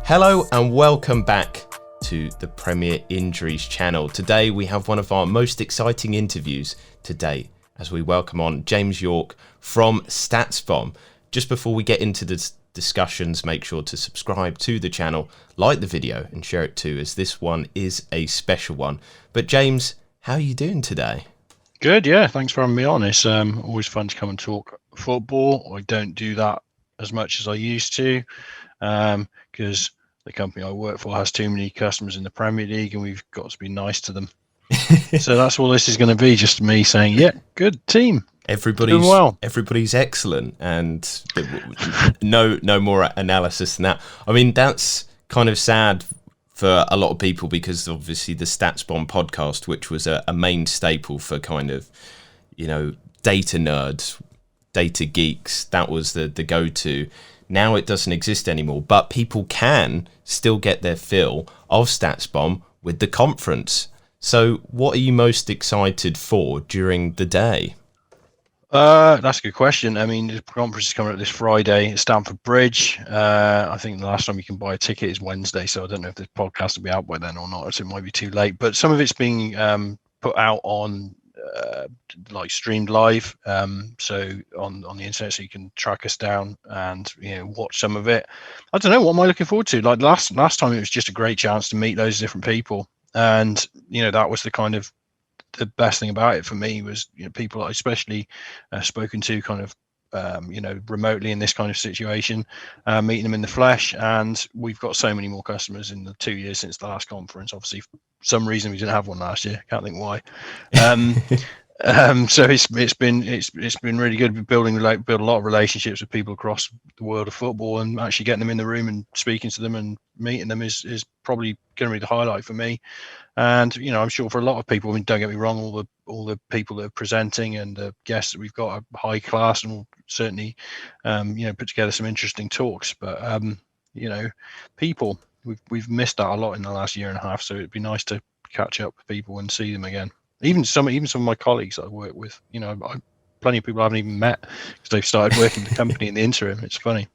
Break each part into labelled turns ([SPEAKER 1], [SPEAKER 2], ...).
[SPEAKER 1] Hello and welcome back to the Premier Injuries channel. Today we have one of our most exciting interviews to date as we welcome on James Yorke from StatsBomb. Just before we get into the discussions, make sure to subscribe to the channel, like the video and share it too, as this one is a special one. But James, how are you doing today?
[SPEAKER 2] Good, yeah. Thanks for having me on. It's always fun to come and talk football. I don't do that as much as I used to because the company I work for has too many customers in the Premier League and we've got to be nice to them. So that's all this is going to be, just me saying, yeah, good team.
[SPEAKER 1] Everybody's excellent, and no more analysis than that. I mean, that's kind of sad for a lot of people because obviously the StatsBomb podcast, which was a main staple for kind of, data nerds, data geeks, that was the go-to. Now it doesn't exist anymore, but people can still get their fill of StatsBomb with the conference. So what are you most excited for during the day?
[SPEAKER 2] That's a good question. I mean, the conference is coming up this Friday at Stamford Bridge. I think the last time you can buy a ticket is Wednesday, so I don't know if this podcast will be out by then or not, so it might be too late. But some of it's being put out on like streamed live, so on the internet, so you can track us down and watch some of it. I don't know, what am I looking forward to? Like last time, it was just a great chance to meet loads of different people, and that was the best thing about it for me was people I especially spoken to kind of remotely in this kind of situation, meeting them in the flesh. And we've got so many more customers in the 2 years since the last conference. Obviously, for some reason we didn't have one last year, can't think why. So it's been really good build a lot of relationships with people across the world of football, and actually getting them in the room and speaking to them and meeting them is probably going to be the highlight for me. And I'm sure for a lot of people, I mean, don't get me wrong, all the people that are presenting and the guests that we've got are high class and will certainly put together some interesting talks. But people, we've missed out a lot in the last year and a half, so it'd be nice to catch up with people and see them again. Even some of my colleagues that I work with, plenty of people I haven't even met because they've started working with the company in the interim. It's funny.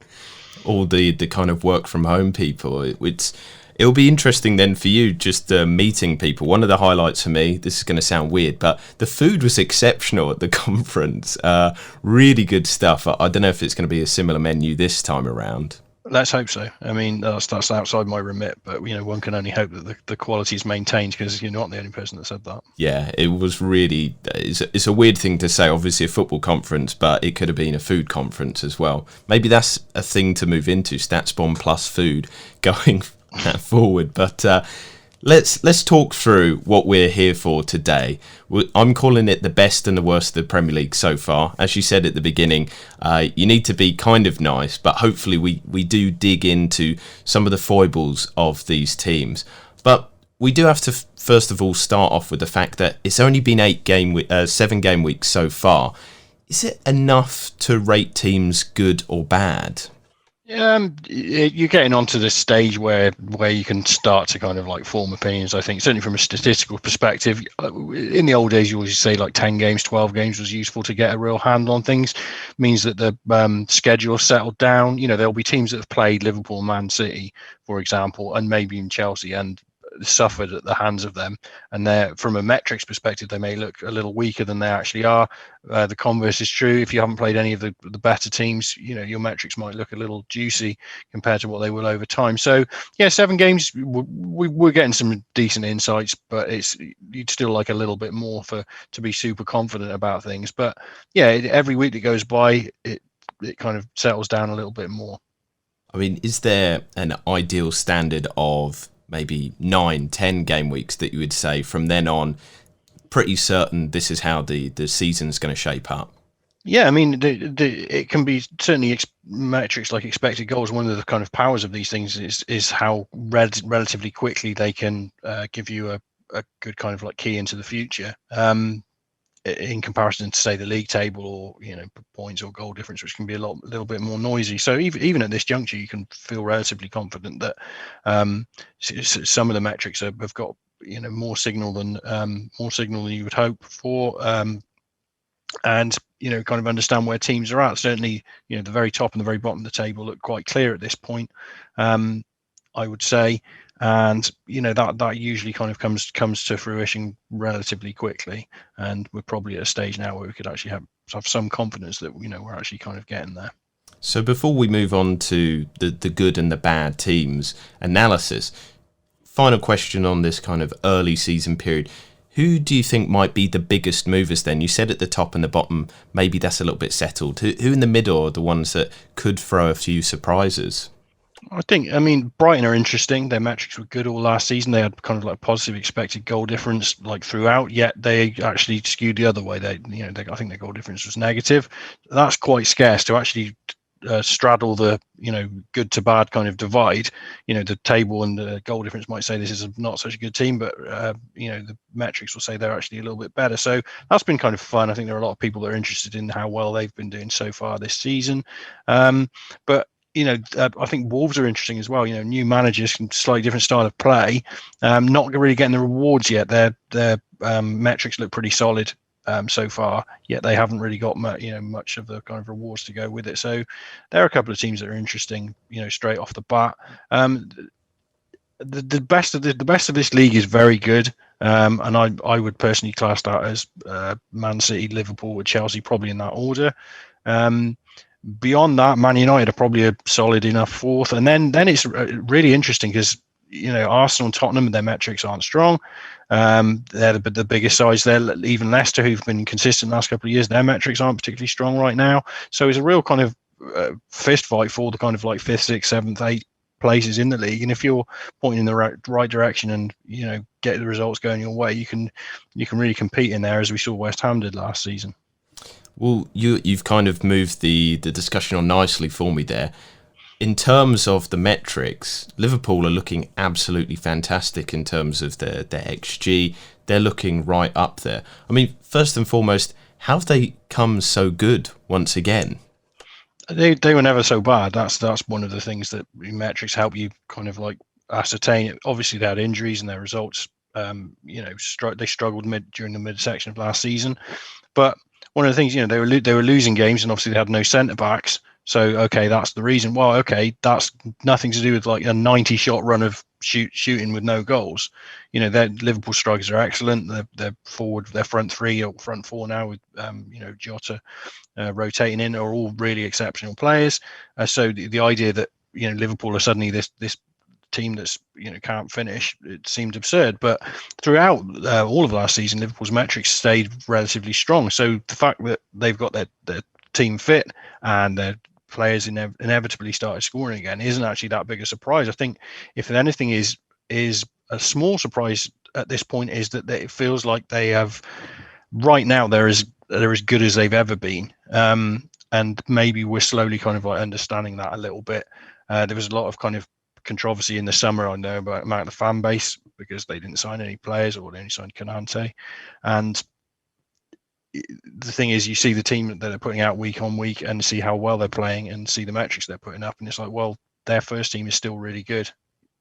[SPEAKER 1] All the kind of work from home people, it'll be interesting then for you just meeting people. One of the highlights for me, this is going to sound weird, but the food was exceptional at the conference. Really good stuff. I don't know if it's going to be a similar menu this time around.
[SPEAKER 2] Let's hope so. I mean, that's outside my remit, but one can only hope that the quality is maintained, because you're not the only person that said that.
[SPEAKER 1] Yeah, it was really. It's a weird thing to say. Obviously, a football conference, but it could have been a food conference as well. Maybe that's a thing to move into: StatsBomb plus food going forward. But let's talk through what we're here for today. I'm calling it the best and the worst of the Premier League so far. As you said at the beginning, you need to be kind of nice, but hopefully we do dig into some of the foibles of these teams. But we do have to first of all start off with the fact that it's only been 7 game weeks so far. Is it enough to rate teams good or bad?
[SPEAKER 2] You're getting onto this stage where you can start to kind of like form opinions. I think certainly from a statistical perspective, in the old days you always say like 10 games, 12 games was useful to get a real handle on things. It means that the schedule settled down. There'll be teams that have played Liverpool, Man City, for example, and maybe in Chelsea, and suffered at the hands of them, and they're, from a metrics perspective, they may look a little weaker than they actually are. The converse is true. If you haven't played any of the better teams, your metrics might look a little juicy compared to what they will over time. So yeah, 7 games, we're getting some decent insights, but you'd still like a little bit more to be super confident about things. But yeah, every week that goes by, it kind of settles down a little bit more.
[SPEAKER 1] I mean, is there an ideal standard of maybe 9-10 game weeks that you would say from then on, pretty certain this is how the season's going to shape up?
[SPEAKER 2] Yeah, I mean, it can be certainly metrics like expected goals. One of the kind of powers of these things is how relatively quickly they can give you a good kind of like key into the future. In comparison to, say, the league table or points or goal difference, which can be a little bit more noisy. So even at this juncture, you can feel relatively confident that some of the metrics have got more signal than you would hope for, and kind of understand where teams are at. Certainly, the very top and the very bottom of the table look quite clear at this point. I would say. And that usually kind of comes to fruition relatively quickly, and we're probably at a stage now where we could actually have some confidence that we're actually kind of getting there.
[SPEAKER 1] So before we move on to the good and the bad teams analysis, final question on this kind of early season period. Who do you think might be the biggest movers then? You said at the top and the bottom, maybe that's a little bit settled. Who in the middle are the ones that could throw a few surprises?
[SPEAKER 2] I mean, Brighton are interesting. Their metrics were good all last season. They had kind of like positive expected goal difference like throughout, yet they actually skewed the other way. I think their goal difference was negative. That's quite scarce to actually straddle the good to bad kind of divide. The table and the goal difference might say this is not such a good team, but the metrics will say they're actually a little bit better. So that's been kind of fun. I think there are a lot of people that are interested in how well they've been doing so far this season. But I think Wolves are interesting as well. New managers, slightly different style of play. Not really getting the rewards yet. Their metrics look pretty solid so far, yet they haven't really got much of the kind of rewards to go with it. So there are a couple of teams that are interesting, straight off the bat. The best of this league is very good, and I would personally class that as Man City, Liverpool, with Chelsea probably in that order. Beyond that, Man United are probably a solid enough fourth, and then it's really interesting because Arsenal and Tottenham, their metrics aren't strong. They're the biggest sides there. Even Leicester, who've been consistent the last couple of years, their metrics aren't particularly strong right now. So it's a real kind of fist fight for the kind of like 5th, 6th, 7th, 8th places in the league. And if you're pointing in the right direction and get the results going your way, you can really compete in there, as we saw West Ham did last season.
[SPEAKER 1] Well, you've kind of moved the discussion on nicely for me there. In terms of the metrics, Liverpool are looking absolutely fantastic in terms of their XG. They're looking right up there. I mean, first and foremost, how have they come so good once again?
[SPEAKER 2] They were never so bad. That's one of the things that metrics help you kind of like ascertain. Obviously, they had injuries and their results. They struggled during the midsection of last season, but one of the things, they were losing games, and obviously they had no centre backs. So okay, that's the reason. Well, okay, that's nothing to do with like a 90-shot run of shooting with no goals. Their Liverpool strikers are excellent. They're forward, their front three or front four now with Jota rotating in are all really exceptional players. So the idea that Liverpool are suddenly this team that's can't finish, it seemed absurd. But throughout all of last season, Liverpool's metrics stayed relatively strong. So the fact that they've got their team fit and their players inevitably started scoring again isn't actually that big a surprise. I think if anything is a small surprise at this point is that it feels like they have right now they're as good as they've ever been. And maybe we're slowly kind of like understanding that a little bit. There was a lot of kind of controversy in the summer, I know, about the fan base because they didn't sign any players, or they only signed Canante. And the thing is, you see the team that they're putting out week on week and see how well they're playing and see the metrics they're putting up, and it's like, well, their first team is still really good.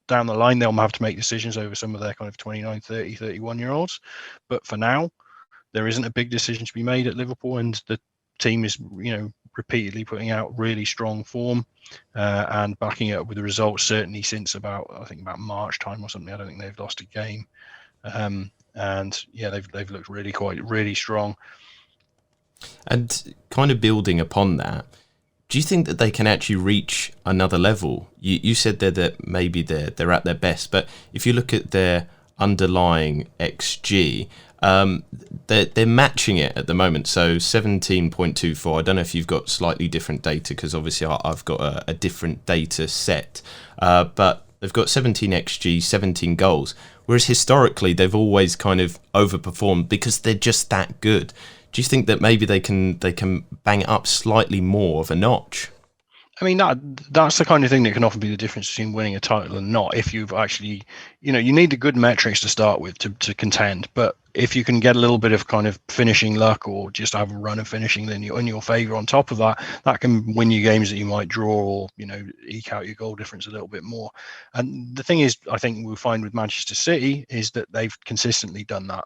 [SPEAKER 2] Down the line, they'll have to make decisions over some of their kind of 29, 30, 31-year-olds. But for now, there isn't a big decision to be made at Liverpool, and the team is, repeatedly putting out really strong form and backing it up with the results, certainly since about March time or something. I don't think they've lost a game. And yeah, they've looked really strong.
[SPEAKER 1] And kind of building upon that, do you think that they can actually reach another level? You said there that maybe they're at their best, but if you look at their underlying XG, they're matching it at the moment. So 17.24. I don't know if you've got slightly different data, because obviously I've got a different data set, but they've got 17 XG, 17 goals. Whereas historically they've always kind of overperformed because they're just that good. Do you think that maybe they can bang it up slightly more of a notch?
[SPEAKER 2] I mean, that's the kind of thing that can often be the difference between winning a title and not. If you've actually, you need the good metrics to start with to contend. But if you can get a little bit of kind of finishing luck, or just have a run of finishing in your favour on top of that, that can win you games that you might draw, or eke out your goal difference a little bit more. And the thing is, I think we'll find with Manchester City is that they've consistently done that.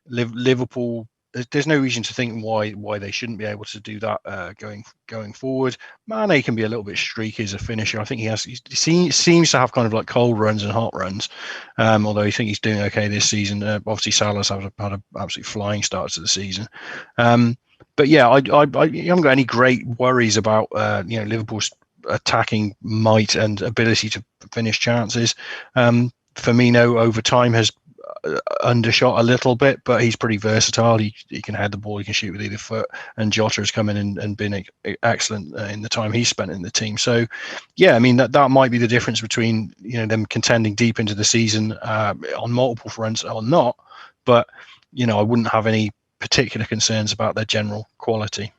[SPEAKER 2] Liverpool there's no reason to think why they shouldn't be able to do that going forward. Mane can be a little bit streaky as a finisher. I think he seems to have kind of like cold runs and hot runs. Although I think he's doing okay this season. Obviously, Salah's had an absolute flying start to the season. But yeah, I haven't got any great worries about Liverpool's attacking might and ability to finish chances. Firmino over time has undershot a little bit, but he's pretty versatile. He can head the ball, he can shoot with either foot, and Jota has come in and been excellent in the time he's spent in the team. So yeah, I mean that might be the difference between them contending deep into the season on multiple fronts or not, but I wouldn't have any particular concerns about their general quality.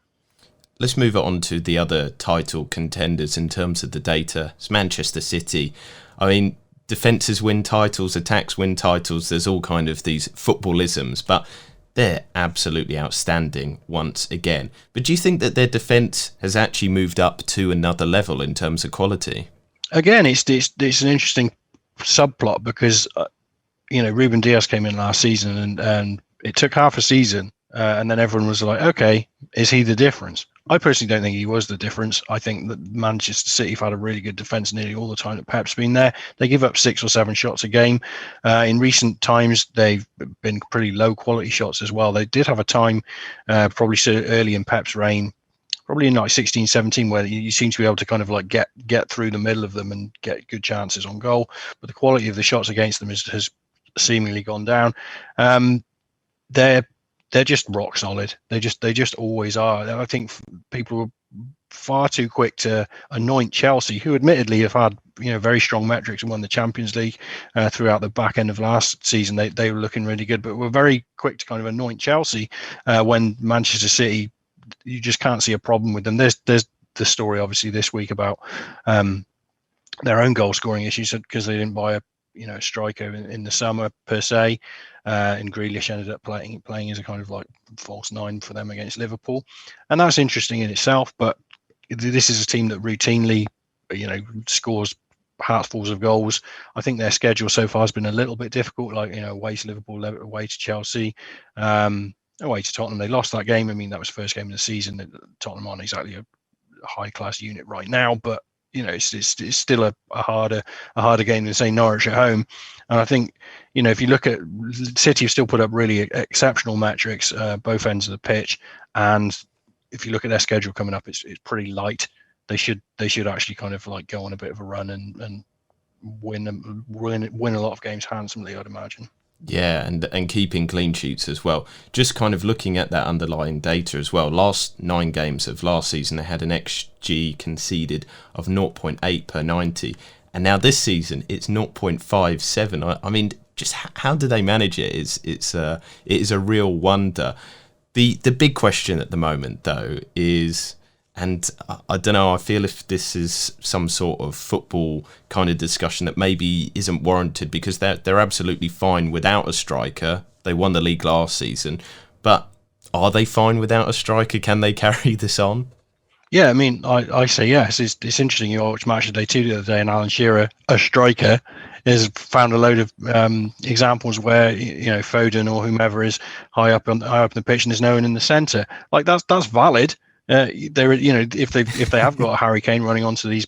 [SPEAKER 1] Let's move on to the other title contenders in terms of the data. It's Manchester City. I mean, defences win titles, attacks win titles. There's all kind of these footballisms, but they're absolutely outstanding once again. But do you think that their defence has actually moved up to another level in terms of quality?
[SPEAKER 2] Again, it's an interesting subplot because Ruben Dias came in last season and it took half a season and then everyone was like, okay, is he the difference? I personally don't think he was the difference. I think that Manchester City have had a really good defence nearly all the time that Pep's been there. They give up 6 or 7 shots a game. In recent times, they've been pretty low quality shots as well. They did have a time, probably so early in Pep's reign, probably in like 16, 17, where you seem to be able to kind of like get through the middle of them and get good chances on goal. But the quality of the shots against them has seemingly gone down. They're just rock solid. They just always are. I think people were far too quick to anoint Chelsea, who admittedly have had very strong metrics and won the Champions League throughout the back end of last season. They were looking really good, but were very quick to kind of anoint Chelsea when Manchester City, you just can't see a problem with them. There's the story obviously this week about their own goal scoring issues because they didn't buy a striker in the summer per se, and Grealish ended up playing as a kind of like false 9 for them against Liverpool, and that's interesting in itself. But this is a team that routinely, scores heartfuls of goals. I think their schedule so far has been a little bit difficult, like away to Liverpool, away to Chelsea, away to Tottenham. They lost that game. I mean, that was first game of the season. Tottenham aren't exactly a high class unit right now, but it's still a harder game than say Norwich at home. And I think if you look at City, have still put up really exceptional metrics both ends of the pitch. And if you look at their schedule coming up, it's pretty light. They should actually kind of like go on a bit of a run and win a lot of games handsomely, I'd imagine.
[SPEAKER 1] Yeah, and keeping clean sheets as well. Just kind of looking at that underlying data as well. Last 9 games of last season, they had an XG conceded of 0.8 per 90. And now this season, it's 0.57. I mean, just how do they manage it? It is a real wonder. The big question at the moment, though, is... And I don't know, I feel if this is some sort of football kind of discussion that maybe isn't warranted, because they're absolutely fine without a striker. They won the league last season. But are they fine without a striker? Can they carry this on?
[SPEAKER 2] Yeah, I mean, I say yes. It's interesting. You watched Match of Day 2 the other day, and Alan Shearer, a striker, has found a load of examples where Foden or whomever is high up in the pitch and there's no one in the centre. Like that's valid. They're if they have got a Harry Kane running onto these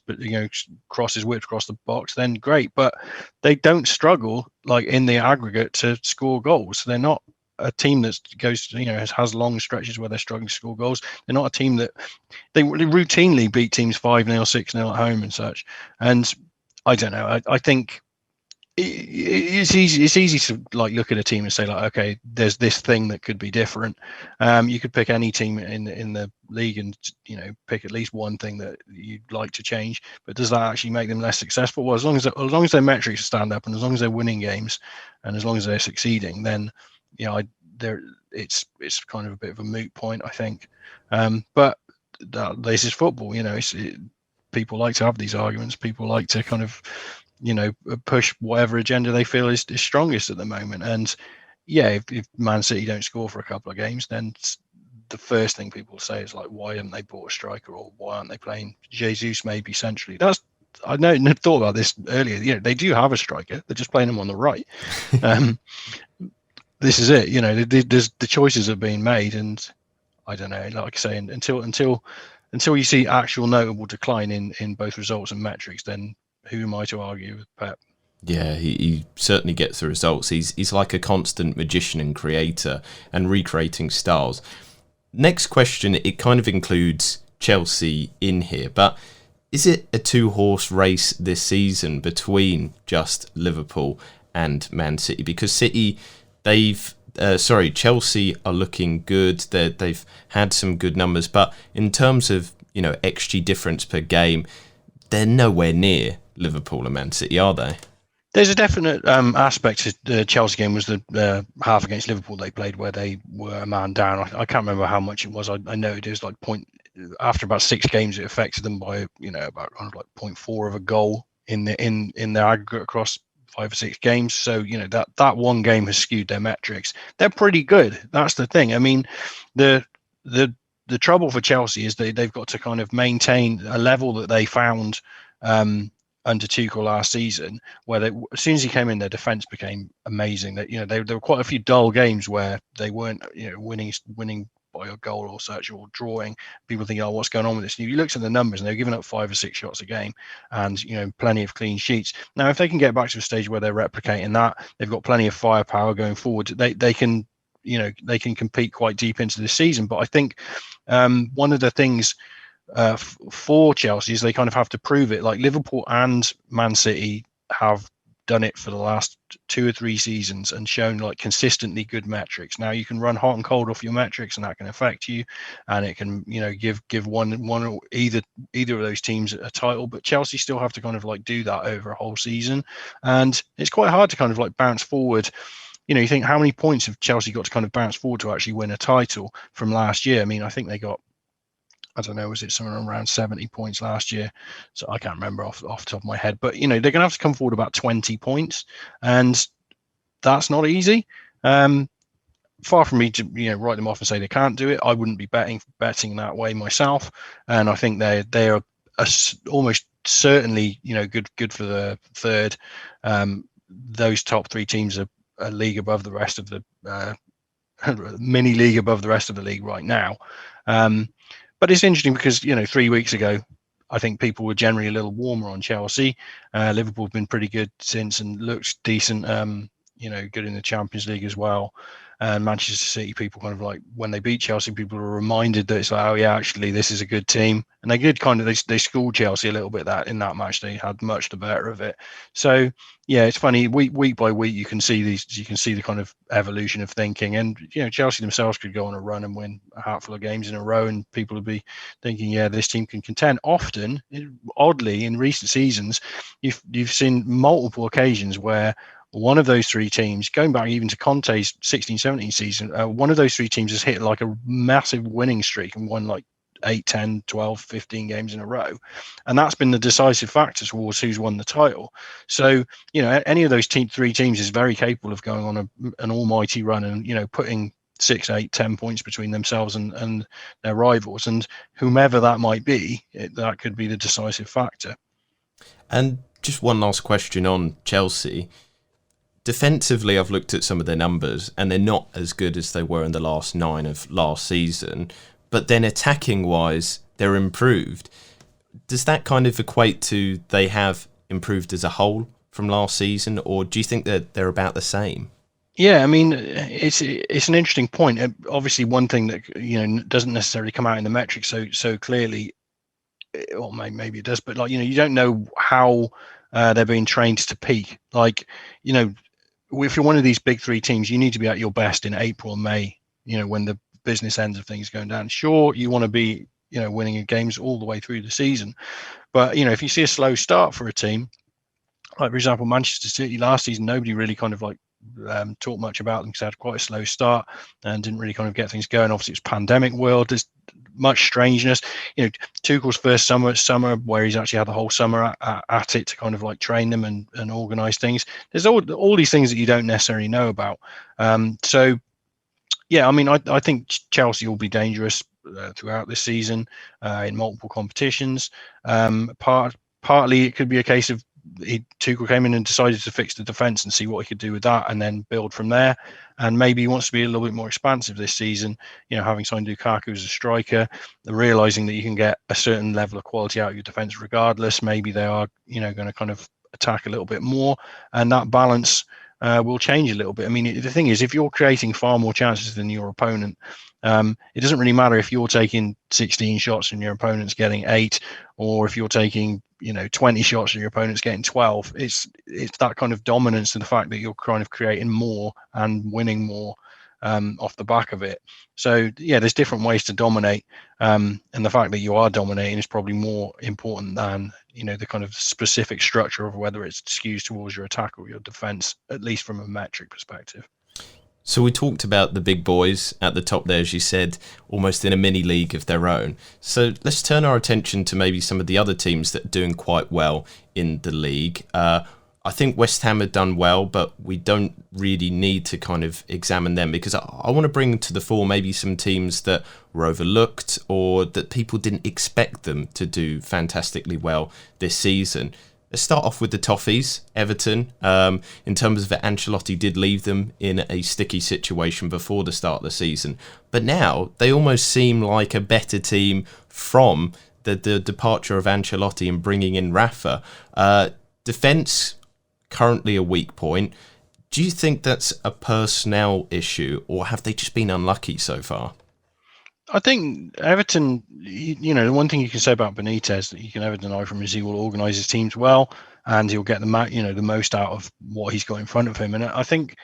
[SPEAKER 2] crosses whipped across the box, then great. But they don't struggle like in the aggregate to score goals. They're not a team that goes has long stretches where they're struggling to score goals. They're not a team that they routinely beat teams 5-0, 6-0 at home and such. And I don't know. I think it's easy to like look at a team and say like, okay, there's this thing that could be different. You could pick any team in the league and pick at least one thing that you'd like to change, but does that actually make them less successful? Well, as long as their metrics stand up and as long as they're winning games and as long as they're succeeding, then it's kind of a bit of a moot point, I think. But this is football, people like to have these arguments. People like to kind of push whatever agenda they feel is strongest at the moment. And yeah, if Man City don't score for a couple of games, then the first thing people say is like, why haven't they bought a striker, or why aren't they playing Jesus maybe centrally? I thought about this earlier. They do have a striker, they're just playing him on the right. this is it. The choices are being made, and I don't know. Like I say, until you see actual notable decline in both results and metrics, then who am I to argue with Pep?
[SPEAKER 1] Yeah, he certainly gets the results. He's like a constant magician and creator and recreating styles. Next question, it kind of includes Chelsea in here, but is it a two-horse race this season between just Liverpool and Man City? Because Chelsea are looking good. They've had some good numbers, but in terms of XG difference per game, they're nowhere near Liverpool and Man City, are they?
[SPEAKER 2] There's a definite aspect to the Chelsea game was the half against Liverpool they played where they were a man down. I can't remember how much it was. I know it was like after about 6 games, it affected them by about like 0.4 of a goal in the aggregate across 5 or 6 games. So that one game has skewed their metrics. They're pretty good. That's the thing. I mean, the trouble for Chelsea is they've got to kind of maintain a level that they found under Tuchel last season, where as soon as he came in, their defense became amazing. That there were quite a few dull games where they weren't winning by a goal or such, or drawing. People think, oh, what's going on with this? And you looked at the numbers, and they're giving up 5 or 6 shots a game, and plenty of clean sheets. Now, if they can get back to a stage where they're replicating that, they've got plenty of firepower going forward. They can compete quite deep into the season. But I think one of the things for Chelsea is they kind of have to prove it. Like Liverpool and Man City have done it for the last 2 or 3 seasons and shown like consistently good metrics. Now you can run hot and cold off your metrics, and that can affect you, and it can give one or either of those teams a title. But Chelsea still have to kind of like do that over a whole season, and it's quite hard to kind of like bounce forward. You think, how many points have Chelsea got to kind of bounce forward to actually win a title from last year? I mean, I think they got, I don't know, was it somewhere around 70 points last year? So I can't remember off the top of my head. But, they're going to have to come forward about 20 points. And that's not easy. Far from me to write them off and say they can't do it. I wouldn't be betting that way myself. And I think they are almost certainly good for the third. Those top 3 teams are a league above the rest of the mini league above the rest of the league right now. But it's interesting because 3 weeks ago, I think people were generally a little warmer on Chelsea. Liverpool have been pretty good since and looks decent. Good in the Champions League as well. And Manchester City, people kind of like, when they beat Chelsea, people are reminded that it's like, oh yeah, actually this is a good team. And they did they schooled Chelsea a little bit in that match. They had much the better of it. So yeah, it's funny. Week by week, you can see the kind of evolution of thinking. And Chelsea themselves could go on a run and win a hatful of games in a row, and people would be thinking, yeah, this team can contend. Often, oddly, in recent seasons, you've seen multiple occasions where one of those 3 teams, going back even to Conte's 16-17 season, one of those 3 teams has hit like a massive winning streak and won like 8, 10, 12, 15 games in a row. And that's been the decisive factor towards who's won the title. So, any of those 3 teams is very capable of going on an almighty run and, putting 6, 8, 10 points between themselves and their rivals. And whomever that might be, that could be the decisive factor.
[SPEAKER 1] And just one last question on Chelsea. Defensively, I've looked at some of their numbers, and they're not as good as they were in the last 9 of last season. But then attacking-wise, they're improved. Does that kind of equate to they have improved as a whole from last season, or do you think that they're about the same?
[SPEAKER 2] Yeah, I mean, it's an interesting point. Obviously, one thing that doesn't necessarily come out in the metrics so clearly, or maybe it does, but you don't know how they're being trained to peak. If you're one of these big 3 teams, you need to be at your best in April and May, when the business ends of things going down. Sure, you want to be, winning games all the way through the season. But, if you see a slow start for a team, like, for example, Manchester City last season, nobody really kind of like talked much about them because they had quite a slow start and didn't really kind of get things going. Obviously, it's pandemic world. There's much strangeness. Tuchel's first summer where he's actually had the whole summer at it to kind of like train them and organize things. There's all these things that you don't necessarily know about. So yeah, I mean, I think Chelsea will be dangerous throughout this season in multiple competitions. Partly it could be a case of Tuchel came in and decided to fix the defence and see what he could do with that, and then build from there. And maybe he wants to be a little bit more expansive this season. Having signed Lukaku as a striker, realizing that you can get a certain level of quality out of your defence regardless. Maybe they are, going to kind of attack a little bit more, and that balance will change a little bit. I mean, the thing is, if you're creating far more chances than your opponent, it doesn't really matter if you're taking 16 shots and your opponent's getting 8, or if you're taking 20 shots and your opponent's getting 12. It's that kind of dominance and the fact that you're kind of creating more and winning more off the back of it. So yeah, there's different ways to dominate, and the fact that you are dominating is probably more important than the kind of specific structure of whether it's skews towards your attack or your defense, at least from a metric perspective.
[SPEAKER 1] So we talked about the big boys at the top there, as you said, almost in a mini league of their own. So let's turn our attention to maybe some of the other teams that are doing quite well in the league. I think West Ham have done well, but we don't really need to kind of examine them, because I want to bring to the fore maybe some teams that were overlooked or that people didn't expect them to do fantastically well this season. Let's start off with the Toffees, Everton. In terms of it, Ancelotti did leave them in a sticky situation before the start of the season. But now they almost seem like a better team from the departure of Ancelotti and bringing in Rafa. Defence, currently a weak point. Do you think that's a personnel issue, or have they just been unlucky so far?
[SPEAKER 2] I think Everton, the one thing you can say about Benitez that you can never deny from is he will organise his teams well, and he'll get the most out of what he's got in front of him. And I think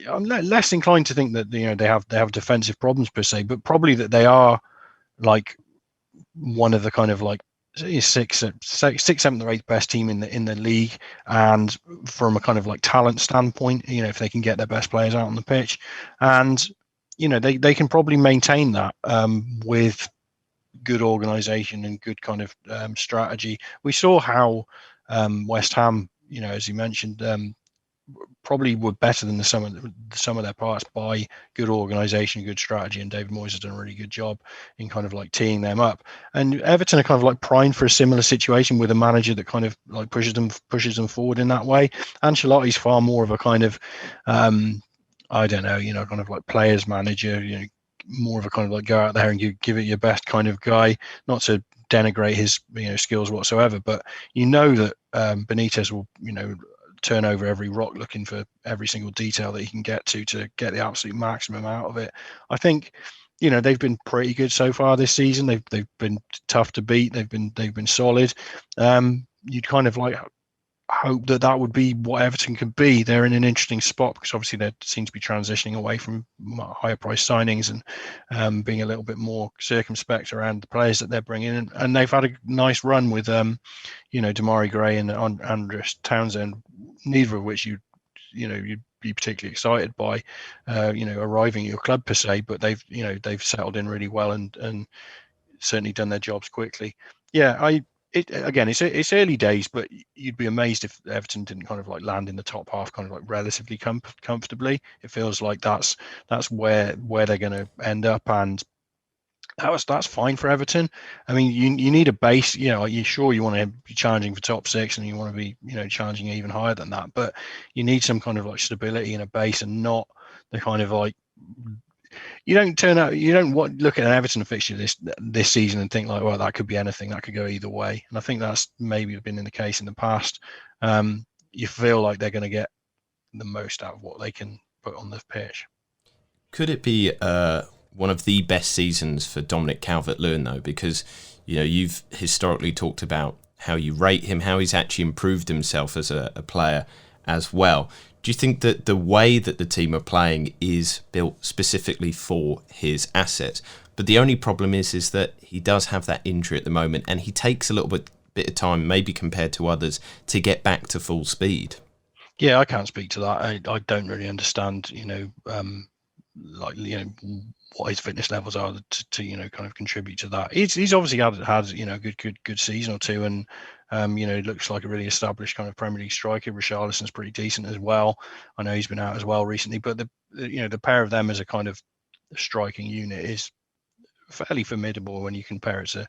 [SPEAKER 2] I'm less inclined to think that they have defensive problems per se, but probably that they are like one of the kind of like sixth, seventh, or eighth best team in the league, and from a kind of like talent standpoint, if they can get their best players out on the pitch, and they can probably maintain that with good organisation and good kind of strategy. We saw how West Ham, as you mentioned, probably were better than the sum of their parts by good organisation, good strategy, and David Moyes has done a really good job in kind of like teeing them up. And Everton are kind of like primed for a similar situation with a manager that kind of like pushes them forward in that way. Ancelotti's far more of a kind of I don't know, kind of like players manager, more of a kind of like go out there and give it your best kind of guy, not to denigrate his skills whatsoever, but that Benitez will turn over every rock looking for every single detail that he can get to get the absolute maximum out of it. I think they've been pretty good so far this season. They've been tough to beat. They've been solid. You'd kind of like hope that would be what Everton could be. They're in an interesting spot because obviously they seem to be transitioning away from higher price signings and being a little bit more circumspect around the players that they're bringing in. And they've had a nice run with Damari Gray and Andreas Townsend, neither of which you'd be particularly excited by arriving at your club per se, but they've settled in really well and certainly done their jobs quickly. It's early days, but you'd be amazed if Everton didn't kind of like land in the top half, kind of like relatively comfortably. It feels like that's where they're going to end up, and that's fine for Everton. I mean, you need a base. You're sure you want to be challenging for top 6, and you want to be challenging even higher than that, but you need some kind of like stability in a base, and not the kind of like. You don't look at an Everton fixture this season and think like, well, that could be anything, that could go either way. And I think that's maybe been in the case in the past. You feel like they're going to get the most out of what they can put on the pitch.
[SPEAKER 1] Could it be one of the best seasons for Dominic Calvert-Lewin though? Because you've historically talked about how you rate him, how he's actually improved himself as a player as well. Do you think that the way that the team are playing is built specifically for his assets? But the only problem is that he does have that injury at the moment, and he takes a little bit of time, maybe compared to others, to get back to full speed.
[SPEAKER 2] Yeah, I can't speak to that. I don't really understand, what his fitness levels are to kind of contribute to that. He's obviously had a good season or two, and looks like a really established kind of Premier League striker. Richarlison's pretty decent as well. I know he's been out as well recently, but the pair of them as a kind of striking unit is fairly formidable when you compare it to,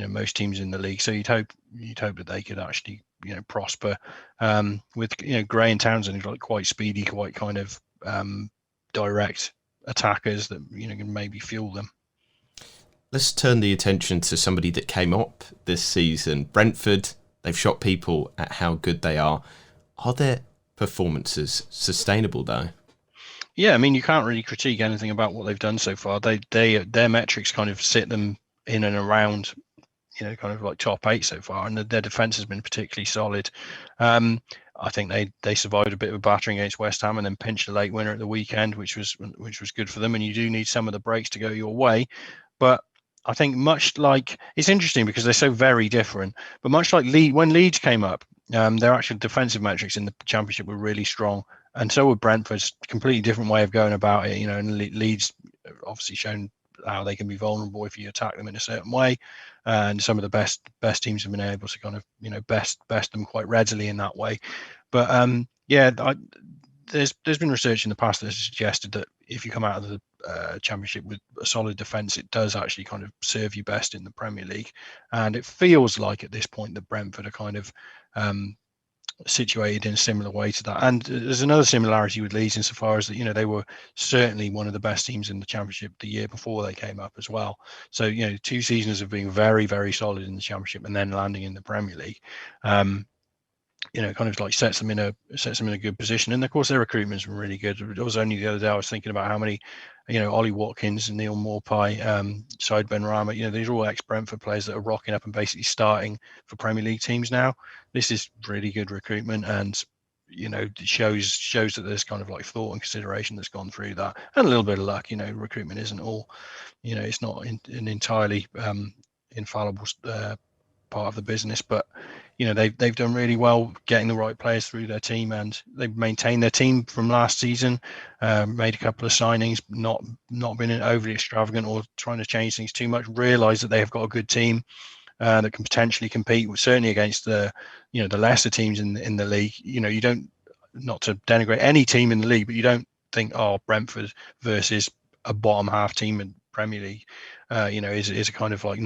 [SPEAKER 2] most teams in the league. So you'd hope that they could actually, prosper. With Gray and Townsend, who's like quite speedy, quite kind of direct attackers that can maybe fuel them.
[SPEAKER 1] Let's turn the attention to somebody that came up this season. Brentford, they've shocked people at how good they are. Are their performances sustainable, though?
[SPEAKER 2] Yeah, I mean, you can't really critique anything about what they've done so far. Their metrics kind of sit them in and around, kind of like top 8 so far, and their defense has been particularly solid. I think they survived a bit of a battering against West Ham and then pinched a late winner at the weekend, which was good for them. And you do need some of the breaks to go your way, but I think much like, it's interesting because they're so very different, but much like when Leeds came up, their actual defensive metrics in the Championship were really strong, and so were Brentford's. Completely different way of going about it, and Leeds obviously shown how they can be vulnerable if you attack them in a certain way, and some of the best teams have been able to kind of best them quite readily in that way. But there's been research in the past that has suggested that if you come out of the Championship with a solid defence, it does actually kind of serve you best in the Premier League. And it feels like at this point that Brentford are kind of situated in a similar way to that. And there's another similarity with Leeds insofar as that they were certainly one of the best teams in the Championship the year before they came up as well. So 2 seasons of being very, very solid in the Championship and then landing in the Premier League. Kind of like sets them in a good position. And of course, their recruitment's been really good. It was only the other day I was thinking about how many, Ollie Watkins and Neil Maupay, Said Benrahma, these are all ex-Brentford players that are rocking up and basically starting for Premier League teams now. This is really good recruitment, and it shows that there's kind of like thought and consideration that's gone through that, and a little bit of luck. Recruitment isn't all, it's not an entirely infallible part of the business, but they've done really well getting the right players through their team, and they've maintained their team from last season. Made a couple of signings, not been overly extravagant or trying to change things too much. Realised that they have got a good team that can potentially compete, certainly against the the lesser teams in the league. You don't, not to denigrate any team in the league, but you don't think, oh, Brentford versus a bottom half team in Premier League, is a kind of like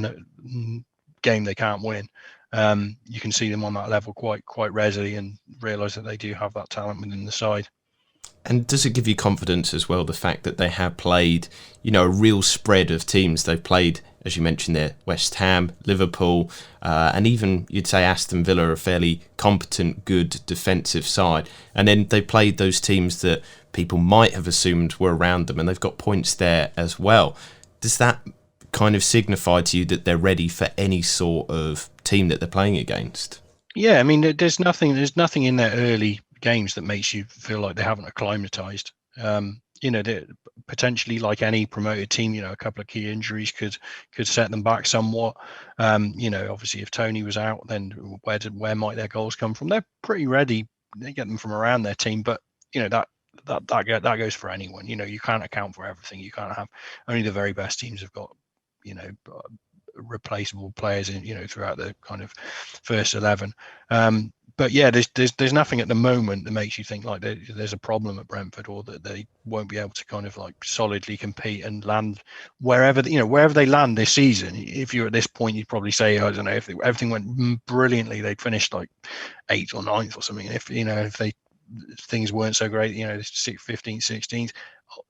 [SPEAKER 2] game they can't win. You can see them on that level quite readily and realise that they do have that talent within the side.
[SPEAKER 1] And does it give you confidence as well, the fact that they have played, a real spread of teams? They've played, as you mentioned there, West Ham, Liverpool, and even you'd say Aston Villa, a fairly competent, good defensive side. And then they played those teams that people might have assumed were around them, and they've got points there as well. Does that kind of signify to you that they're ready for any sort of team that they're playing against?
[SPEAKER 2] Yeah, I mean, there's nothing in their early games that makes you feel like they haven't acclimatized. They're potentially, like any promoted team, a couple of key injuries could set them back somewhat. Obviously if Tony was out, then where might their goals come from? They're pretty ready. They get them from around their team, but that goes for anyone. You can't account for everything. You can't have, only the very best teams have got replaceable players in throughout the kind of first 11. But yeah, there's nothing at the moment that makes you think like there's a problem at Brentford, or that they won't be able to kind of like solidly compete and land wherever they land this season. If you're at this point, you'd probably say, I don't know, if everything went brilliantly, they'd finish like 8th or 9th or something. If things weren't so great, 15th, 16th,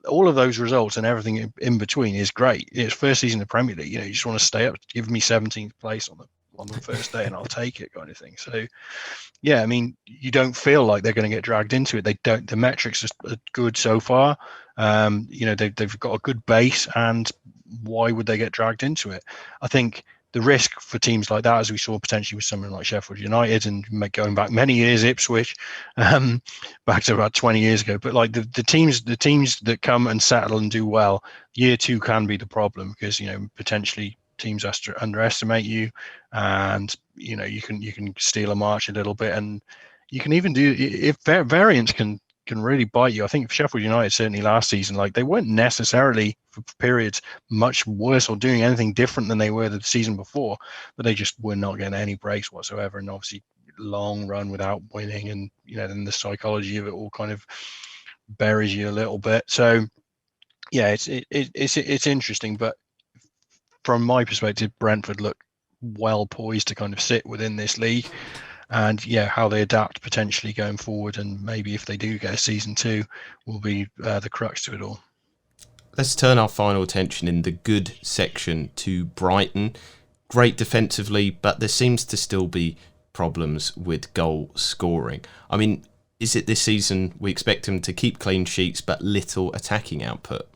[SPEAKER 2] all of those results and everything in between is great. It's first season of the Premier League. You just want to stay up. Give me 17th place on the first day, and I'll take it, kind of thing. So, yeah, I mean, you don't feel like they're going to get dragged into it. They don't. The metrics are good so far. They've got a good base, and why would they get dragged into it? I think the risk for teams like that, as we saw potentially with someone like Sheffield United, and going back many years, Ipswich, back to about 20 years ago. But like the teams that come and settle and do well, year 2 can be the problem, because potentially teams underestimate you, and you can steal a march a little bit, and you can even do, if variance can really bite you. I think Sheffield United, certainly last season, like they weren't necessarily for periods much worse or doing anything different than they were the season before, but they just were not getting any breaks whatsoever. And obviously long run without winning, and then the psychology of it all kind of buries you a little bit. So yeah, it's interesting, but from my perspective, Brentford look well poised to kind of sit within this league. And yeah, how they adapt potentially going forward, and maybe if they do get a season 2, will be the crux to it all.
[SPEAKER 1] Let's turn our final attention in the good section to Brighton. Great defensively, but there seems to still be problems with goal scoring. I mean, is it this season we expect them to keep clean sheets but little attacking output?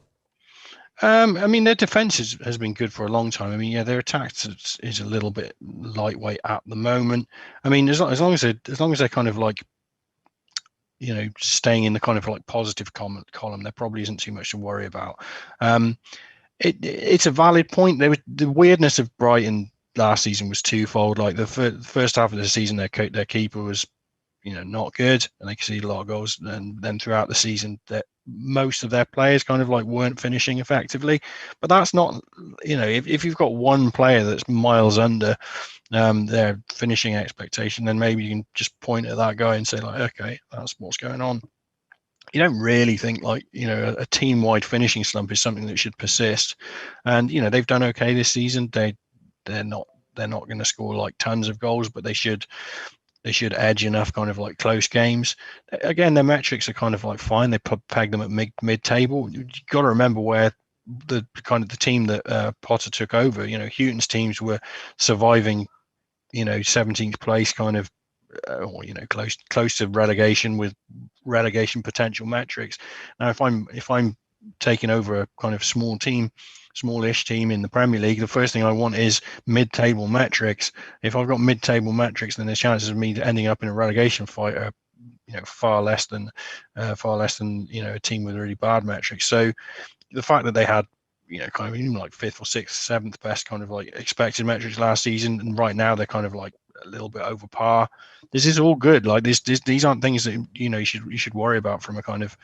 [SPEAKER 2] I mean, their defense has been good for a long time. I mean, yeah, their attack is a little bit lightweight at the moment. I mean, as long as they're kind of like, you know, staying in the kind of like positive column, there probably isn't too much to worry about. It's a valid point. The weirdness of Brighton last season was twofold. Like the first half of the season, their keeper was, you know, not good, and they conceded a lot of goals. And then throughout the season, that most of their players kind of like weren't finishing effectively. But that's not, you know, if you've got one player that's miles under their finishing expectation, then maybe you can just point at that guy and say like, okay, that's what's going on. You don't really think like, you know, a team-wide finishing slump is something that should persist. And you know, they've done okay this season. They're not going to score like tons of goals, but they should edge enough kind of like close games. Again, their metrics are kind of like fine. They peg them at mid-table. You've got to remember where the kind of the team that Potter took over, you know, Houghton's teams were surviving, you know, 17th place kind of, or, you know, close to relegation with relegation potential metrics. Now, if I'm taking over a kind of smallish team in the Premier League, the first thing I want is mid-table metrics. If I've got mid-table metrics, then the chances of me ending up in a relegation fight are, you know, far less than you know, a team with really bad metrics. So the fact that they had, you know, kind of even like 5th or 6th, 7th best kind of like expected metrics last season, and right now they're kind of like a little bit over par. This is all good. Like these aren't things that, you know, you should worry about from a kind of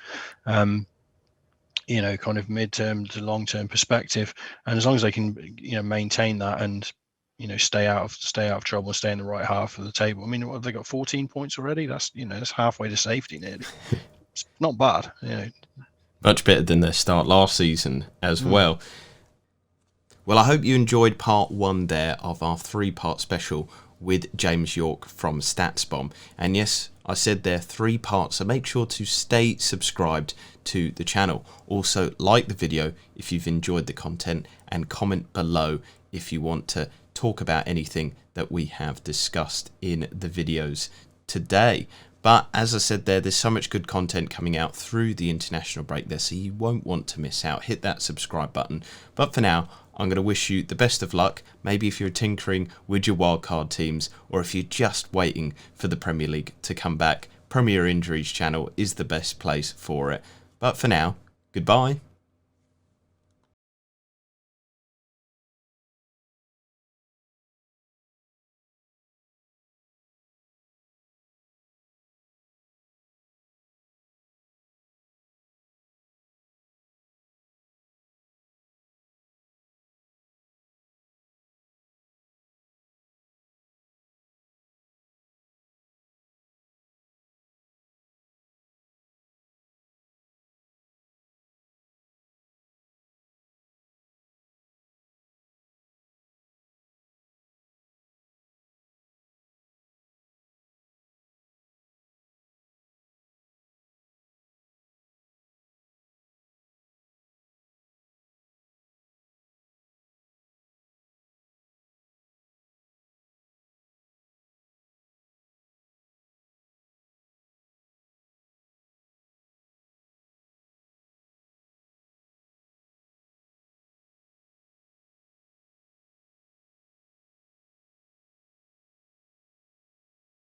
[SPEAKER 2] you know, kind of mid-term to long-term perspective. And as long as they can, you know, maintain that and, you know, stay out of trouble and stay in the right half of the table. I mean, what have they got? 14 points already? That's, you know, that's halfway to safety nearly. It's not bad, you know.
[SPEAKER 1] Much better than their start last season as well. Well, I hope you enjoyed part 1 there of our 3-part special with James Yorke from StatsBomb. And yes, I said there 3 parts, so make sure to stay subscribed to the channel. Also, like the video if you've enjoyed the content, and comment below if you want to talk about anything that we have discussed in the videos today. But as I said there's so much good content coming out through the international break there, so you won't want to miss out. Hit that subscribe button. But for now, I'm going to wish you the best of luck, maybe if you're tinkering with your wildcard teams, or if you're just waiting for the Premier League to come back. Premier Injuries channel is the best place for it. But for now, goodbye.